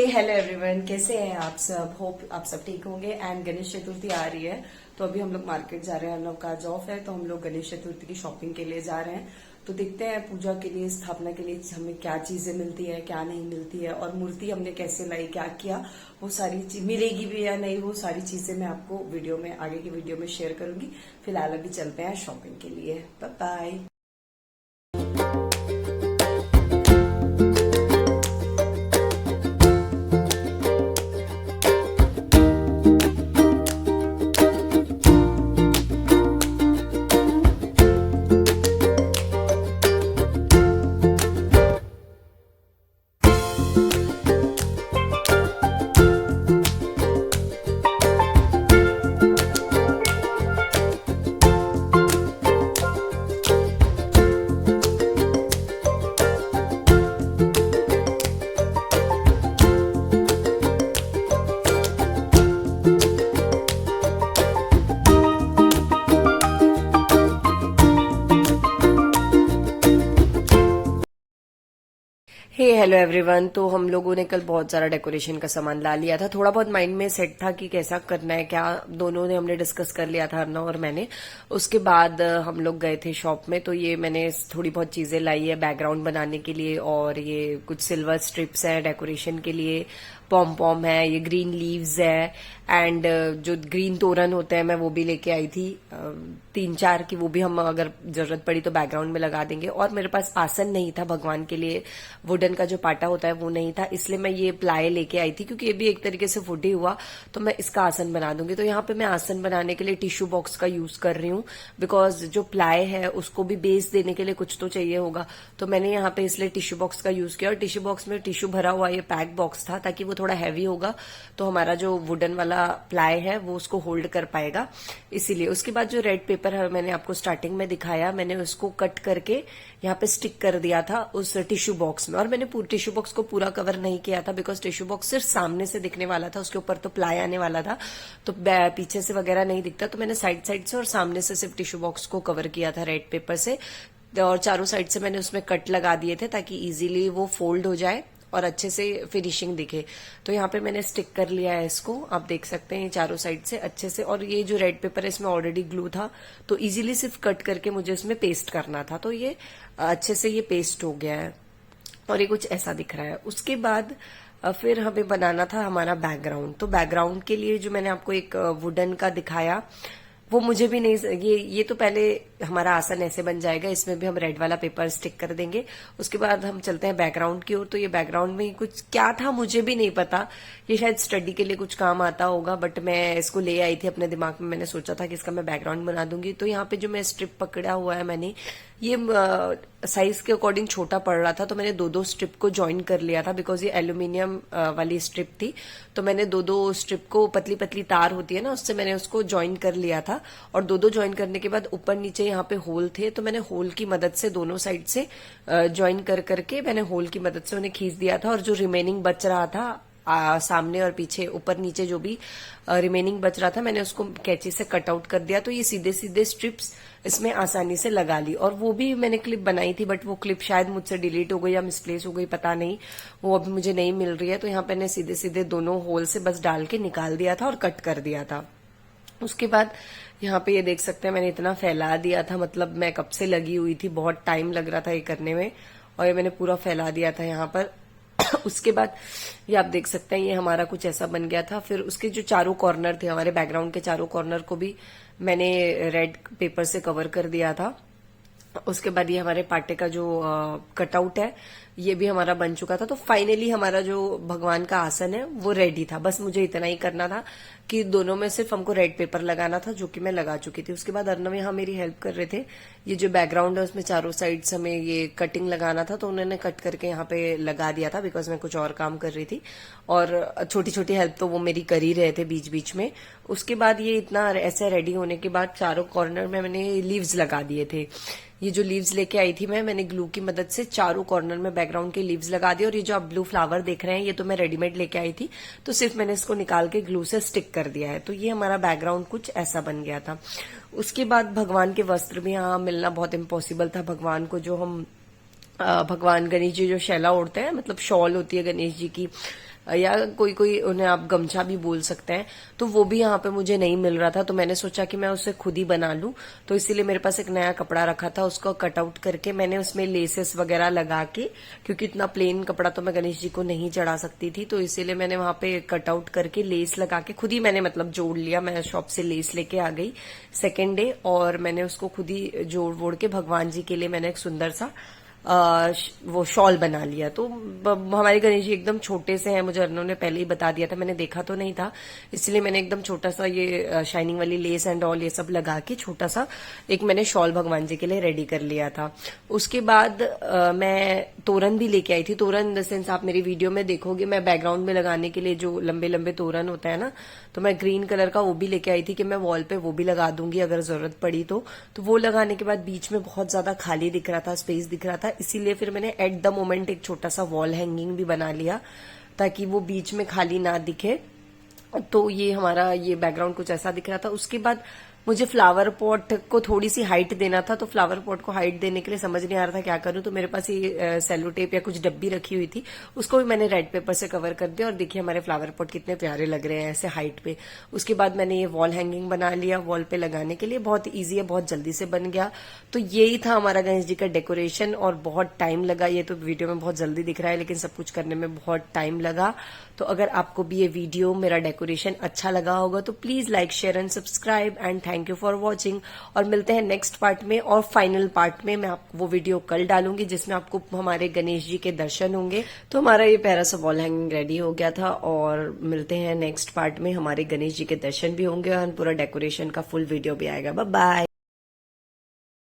हे hello everyone, कैसे हैं आप सब। होप आप सब ठीक होंगे। एंड गणेश चतुर्थी आ रही है तो अभी हम लोग मार्केट जा रहे हैं। अर्नव का आज ऑफ है तो हम लोग गणेश चतुर्थी की शॉपिंग के लिए जा रहे हैं। तो देखते हैं पूजा के लिए, स्थापना के लिए हमें क्या चीजें मिलती है, क्या नहीं मिलती है, और मूर्ति हमने कैसे लाई, क्या किया, वो सारी चीज मिलेगी भी या नहीं, वो सारी चीजें मैं आपको वीडियो में, आगे की वीडियो में शेयर करूंगी। फिलहाल अभी चलते हैं शॉपिंग के लिए। Bye bye. Hey hello everyone. तो हम लोगों ने कल बहुत सारा डेकोरेशन का सामान ला लिया था। थोड़ा बहुत माइंड में सेट था कि कैसा करना है, क्या दोनों ने हमने डिस्कस कर लिया था, अर्नव और मैंने। उसके बाद हम लोग गए थे शॉप में। तो ये मैंने थोड़ी बहुत चीजें लाई है बैकग्राउंड बनाने के लिए, और ये कुछ सिल्वर स्ट्रिप्स है डेकोरेशन के लिए, पॉम पॉम है, ये ग्रीन लीव्स है, एंड जो ग्रीन तोरण होते हैं मैं वो भी लेके आई थी 3-4 की। वो भी हम अगर जरूरत पड़ी तो बैकग्राउंड में लगा देंगे। और मेरे पास आसन नहीं था भगवान के लिए, वुडन का जो पाटा होता है वो नहीं था, इसलिए मैं ये प्लाई लेके आई थी, क्योंकि ये भी एक तरीके से वुड ही हुआ, तो मैं इसका आसन बना दूंगी। तो यहाँ पे मैं आसन बनाने के लिए टिश्यू बॉक्स का यूज कर रही हूँ, बिकॉज जो प्लाई है उसको भी बेस देने के लिए कुछ तो चाहिए होगा। तो मैंने यहाँ पे इसलिए टिश्यू बॉक्स का यूज किया, और टिश्यू बॉक्स में टिश्यू भरा हुआ ये पैक बॉक्स था, ताकि वो थोड़ा हैवी होगा तो हमारा जो वुडन वाला प्लाई है वो उसको होल्ड कर पाएगा, इसीलिए। उसके बाद जो रेड पेपर है मैंने आपको स्टार्टिंग में दिखाया, मैंने उसको कट करके यहाँ पे स्टिक कर दिया था उस टिश्यू बॉक्स में। और मैंने टिश्यू बॉक्स को पूरा कवर नहीं किया था, बिकॉज टिश्यू बॉक्स सिर्फ सामने से दिखने वाला था, उसके ऊपर तो प्लाई आने वाला था, तो पीछे से वगैरह नहीं दिखता। तो मैंने साइड साइड से और सामने से सिर्फ टिश्यू बॉक्स को कवर किया था रेड पेपर से, और चारों साइड से मैंने उसमें कट लगा दिए थे ताकि इजीली वो फोल्ड हो जाए और अच्छे से फिनिशिंग दिखे। तो यहाँ पे मैंने स्टिक कर लिया है इसको, आप देख सकते हैं चारों साइड से अच्छे से। और ये जो रेड पेपर है इसमें ऑलरेडी ग्लू था, तो इजीली सिर्फ कट करके मुझे इसमें पेस्ट करना था। तो ये अच्छे से ये पेस्ट हो गया है और ये कुछ ऐसा दिख रहा है। उसके बाद फिर हमें बनाना था हमारा बैकग्राउंड। तो बैकग्राउंड के लिए जो मैंने आपको एक वुडन का दिखाया, वो मुझे भी नहीं, ये तो पहले हमारा आसन ऐसे बन जाएगा, इसमें भी हम रेड वाला पेपर स्टिक कर देंगे। उसके बाद हम चलते हैं बैकग्राउंड की ओर। तो ये बैकग्राउंड में कुछ क्या था मुझे भी नहीं पता, ये शायद स्टडी के लिए कुछ काम आता होगा, बट मैं इसको ले आई थी अपने दिमाग में। मैंने सोचा था कि इसका मैं बैकग्राउंड बना दूंगी। तो यहाँ पे जो मैं स्ट्रिप पकड़ा हुआ है मैंने, ये साइज के अकॉर्डिंग छोटा पड़ रहा था, तो मैंने 2-2 स्ट्रिप को ज्वाइन कर लिया था, बिकॉज ये एल्यूमिनियम वाली स्ट्रिप थी। तो मैंने 2-2 स्ट्रिप को, पतली पतली तार होती है ना, उससे मैंने उसको ज्वाइन कर लिया था। और 2-2 ज्वाइन करने के बाद ऊपर नीचे यहाँ पे होल थे, तो मैंने होल की मदद से दोनों साइड से ज्वाइन कर करके मैंने होल की मदद से उन्हें खींच दिया था। और जो रिमेनिंग बच रहा था सामने और पीछे, ऊपर नीचे जो भी रिमेनिंग बच रहा था, मैंने उसको कैंची से कट आउट कर दिया। तो ये सीधे सीधे स्ट्रिप्स इसमें आसानी से लगा ली। और वो भी मैंने क्लिप बनाई थी, बट वो क्लिप शायद मुझसे डिलीट हो गई या मिसप्लेस हो गई, पता नहीं, वो अभी मुझे नहीं मिल रही है। तो यहाँ पे मैंने सीधे सीधे दोनों होल से बस डाल के निकाल दिया था और कट कर दिया था। उसके बाद यहाँ पे ये देख सकते हैं मैंने इतना फैला दिया था, मतलब मैं कब से लगी हुई थी, बहुत टाइम लग रहा था ये करने में, और ये मैंने पूरा फैला दिया था यहाँ पर। उसके बाद ये आप देख सकते हैं ये हमारा कुछ ऐसा बन गया था। फिर उसके जो चारों कॉर्नर थे, हमारे बैकग्राउंड के चारों कॉर्नर को भी मैंने रेड पेपर से कवर कर दिया था। उसके बाद ये हमारे पाटे का जो कटआउट है ये भी हमारा बन चुका था। तो फाइनली हमारा जो भगवान का आसन है वो रेडी था। बस मुझे इतना ही करना था कि दोनों में सिर्फ हमको रेड पेपर लगाना था, जो कि मैं लगा चुकी थी। उसके बाद अर्नव यहाँ मेरी हेल्प कर रहे थे। ये जो बैकग्राउंड है उसमें चारों साइड से हमें ये कटिंग लगाना था, तो उन्होंने कट करके यहाँ पे लगा दिया था, बिकॉज मैं कुछ और काम कर रही थी। और छोटी छोटी हेल्प तो वो मेरी कर ही रहे थे बीच बीच में। उसके बाद ये इतना ऐसे रेडी होने के बाद चारों कॉर्नर में मैंने लीव्स लगा दिए थे। ये जो लीव्स लेके आई थी मैंने ग्लू की मदद से चारों कॉर्नर में बैकग्राउंड के लीव्स लगा दिए। और ये जो आप ब्लू फ्लावर देख रहे हैं ये तो मैं रेडीमेड लेके आई थी, तो सिर्फ मैंने इसको निकाल के ग्लू से स्टिक कर दिया है। तो ये हमारा बैकग्राउंड कुछ ऐसा बन गया था। उसके बाद भगवान के वस्त्र भी यहाँ मिलना बहुत इम्पॉसिबल था। भगवान को जो हम भगवान गणेश जी जो शैला ओढ़ते हैं, मतलब शॉल होती है गणेश जी की, या कोई कोई उन्हें आप गमछा भी बोल सकते हैं, तो वो भी यहाँ पे मुझे नहीं मिल रहा था। तो मैंने सोचा कि मैं उसे खुद ही बना लूं, तो इसीलिए मेरे पास एक नया कपड़ा रखा था, उसको कट आउट करके मैंने उसमें लेसेस वगैरह लगा के, क्योंकि इतना प्लेन कपड़ा तो मैं गणेश जी को नहीं चढ़ा सकती थी, तो इसीलिए मैंने वहां पे कट आउट करके लेस लगा के खुद ही मैंने मतलब जोड़ लिया। मैं शॉप से लेस लेके आ गई सेकेंड डे, और मैंने उसको खुद ही जोड़ वोड़ के भगवान जी के लिए मैंने एक सुंदर सा वो शॉल बना लिया। तो हमारे गणेश जी एकदम छोटे से हैं, मुझे अर्नव ने पहले ही बता दिया था, मैंने देखा तो नहीं था, इसलिए मैंने एकदम छोटा सा ये शाइनिंग वाली लेस एंड ऑल ये सब लगा के छोटा सा एक मैंने शॉल भगवान जी के लिए रेडी कर लिया था। उसके बाद मैं तोरण भी लेके आई थी। तोरण इन द सेंस आप मेरी वीडियो में देखोगे, मैं बैकग्राउंड में लगाने के लिए जो लंबे लंबे तोरण होता है ना, तो मैं ग्रीन कलर का वो भी लेके आई थी कि मैं वॉल पे वो भी लगा दूंगी अगर जरूरत पड़ी तो वो लगाने के बाद बीच में बहुत ज्यादा खाली दिख रहा था, स्पेस दिख रहा था, इसीलिए फिर मैंने एट द मोमेंट एक छोटा सा वॉल हैंगिंग भी बना लिया ताकि वो बीच में खाली ना दिखे। तो ये हमारा ये बैकग्राउंड कुछ ऐसा दिख रहा था। उसके बाद मुझे फ्लावर पॉट को थोड़ी सी हाइट देना था, तो फ्लावर पॉट को हाइट देने के लिए समझ नहीं आ रहा था क्या करूं, तो मेरे पास ये सेलो टेप या कुछ डब्बी रखी हुई थी, उसको भी मैंने रेड पेपर से कवर कर दिया, और देखिए हमारे फ्लावर पॉट कितने प्यारे लग रहे हैं ऐसे हाइट पे। उसके बाद मैंने ये वॉल हैंगिंग बना लिया वॉल पे लगाने के लिए, बहुत ईजी है, बहुत जल्दी से बन गया। तो यही था हमारा गणेश जी का डेकोरेशन, और बहुत टाइम लगा। ये तो वीडियो में बहुत जल्दी दिख रहा है, लेकिन सब कुछ करने में बहुत टाइम लगा। तो अगर आपको भी ये वीडियो मेरा डेकोरेशन अच्छा लगा होगा तो please like share and subscribe, and thank you for watching. और मिलते हैं नेक्स्ट पार्ट में, और फाइनल पार्ट में मैं आपको वो वीडियो कल डालूंगी जिसमें आपको हमारे गणेश जी के दर्शन होंगे। तो हमारा ये प्यारा सा वॉल हैंगिंग रेडी हो गया था, और मिलते हैं नेक्स्ट पार्ट में, हमारे गणेश जी के दर्शन भी होंगे और पूरा डेकोरेशन का फुल वीडियो भी आएगा। Bye bye.